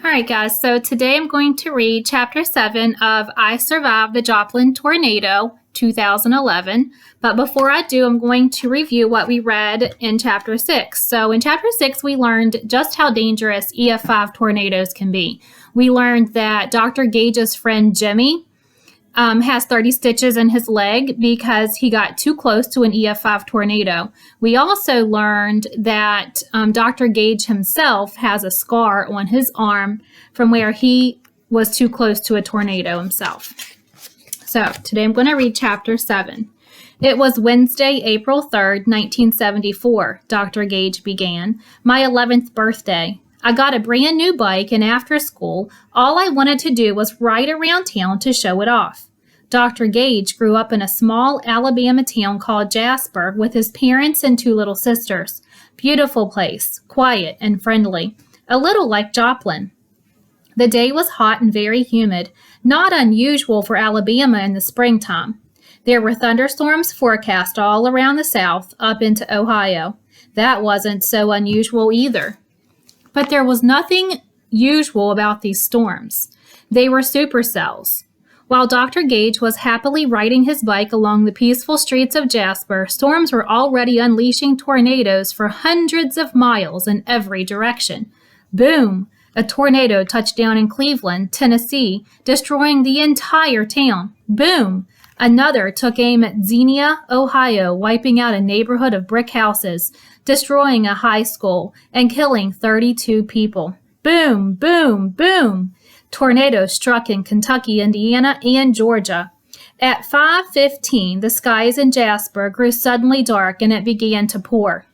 All right, guys, so today I'm going to read Chapter 7 of I Survived the Joplin Tornado 2011. But before I do, I'm going to review what we read in Chapter 6. So in Chapter 6, we learned just how dangerous EF5 tornadoes can be. We learned that Dr. Gage's friend Jimmy has 30 stitches in his leg because he got too close to an EF5 tornado. We also learned that Dr. Gage himself has a scar on his arm from where he was too close to a tornado himself. So today I'm going to read Chapter 7. It was Wednesday, April 3rd, 1974, Dr. Gage began, my 11th birthday. I got a brand new bike, and after school, all I wanted to do was ride around town to show it off. Dr. Gage grew up in a small Alabama town called Jasper with his parents and two little sisters. Beautiful place, quiet and friendly, a little like Joplin. The day was hot and very humid, not unusual for Alabama in the springtime. There were thunderstorms forecast all around the south up into Ohio. That wasn't so unusual either. But there was nothing usual about these storms. They were supercells. While Dr. Gage was happily riding his bike along the peaceful streets of Jasper, storms were already unleashing tornadoes for hundreds of miles in every direction. Boom! A tornado touched down in Cleveland, Tennessee, destroying the entire town. Boom! Another took aim at Xenia, Ohio, wiping out a neighborhood of brick houses, destroying a high school, and killing 32 people. Boom, boom, boom. Tornadoes struck in Kentucky, Indiana, and Georgia. At 5:15, the skies in Jasper grew suddenly dark and it began to pour.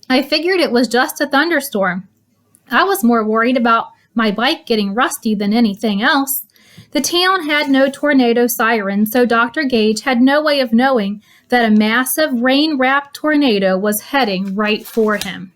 I figured it was just a thunderstorm. I was more worried about my bike getting rusty than anything else. The town had no tornado siren, so Dr. Gage had no way of knowing that a massive rain-wrapped tornado was heading right for him.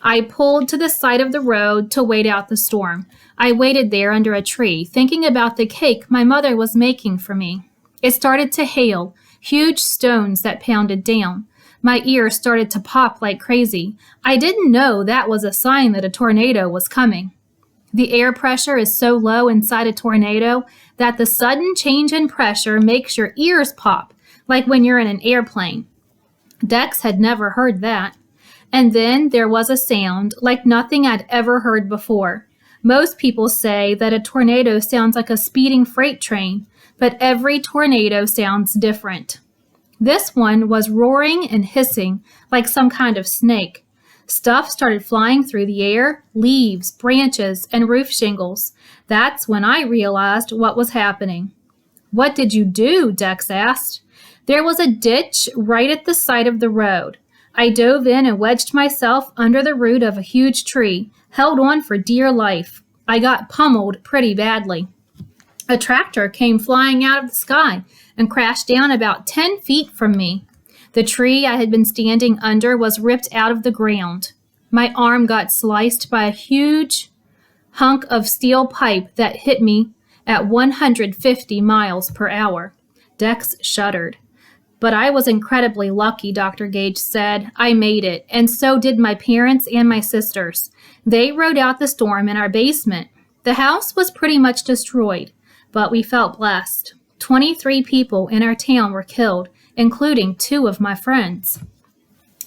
I pulled to the side of the road to wait out the storm. I waited there under a tree, thinking about the cake my mother was making for me. It started to hail, huge stones that pounded down. My ears started to pop like crazy. I didn't know that was a sign that a tornado was coming. The air pressure is so low inside a tornado that the sudden change in pressure makes your ears pop, like when you're in an airplane. Dex had never heard that. And then there was a sound like nothing I'd ever heard before. Most people say that a tornado sounds like a speeding freight train, but every tornado sounds different. This one was roaring and hissing like some kind of snake. Stuff started flying through the air, leaves, branches, and roof shingles. That's when I realized what was happening. "What did you do?" Dex asked. There was a ditch right at the side of the road. I dove in and wedged myself under the root of a huge tree, held on for dear life. I got pummeled pretty badly. A tractor came flying out of the sky and crashed down about 10 feet from me. The tree I had been standing under was ripped out of the ground. My arm got sliced by a huge hunk of steel pipe that hit me at 150 miles per hour. Dex shuddered. "But I was incredibly lucky," Dr. Gage said. "I made it, and so did my parents and my sisters. They rode out the storm in our basement. The house was pretty much destroyed, but we felt blessed. 23 people in our town were killed, including 2 of my friends."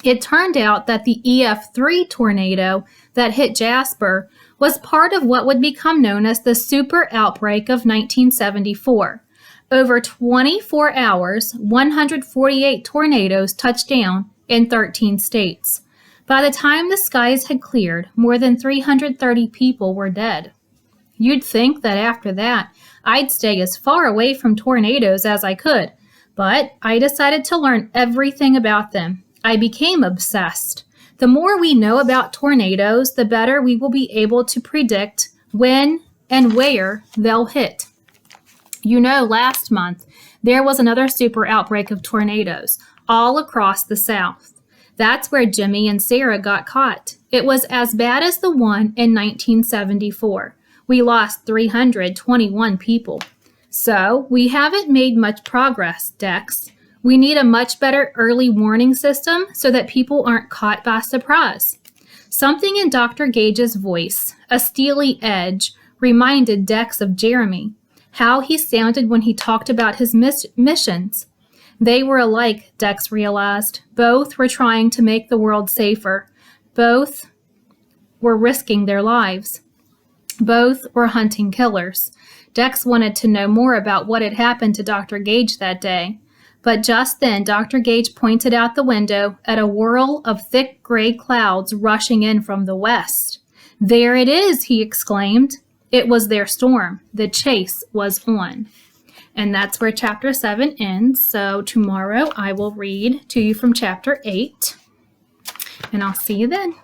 It turned out that the EF3 tornado that hit Jasper was part of what would become known as the super outbreak of 1974. Over 24 hours, 148 tornadoes touched down in 13 states. By the time the skies had cleared, more than 330 people were dead. You'd think that after that, I'd stay as far away from tornadoes as I could, but I decided to learn everything about them. I became obsessed. The more we know about tornadoes, the better we will be able to predict when and where they'll hit. You know, last month, there was another super outbreak of tornadoes all across the South. That's where Jimmy and Sarah got caught. It was as bad as the one in 1974. We lost 321 people. So we haven't made much progress, Dex. We need a much better early warning system so that people aren't caught by surprise. Something in Dr. Gage's voice, a steely edge, reminded Dex of Jeremy, how he sounded when he talked about his missions. They were alike, Dex realized. Both were trying to make the world safer. Both were risking their lives. Both were hunting killers. Dex wanted to know more about what had happened to Dr. Gage that day. But just then, Dr. Gage pointed out the window at a whirl of thick gray clouds rushing in from the west. "There it is," he exclaimed. It was their storm. The chase was on. And that's where chapter 7 ends. So tomorrow I will read to you from chapter 8. And I'll see you then.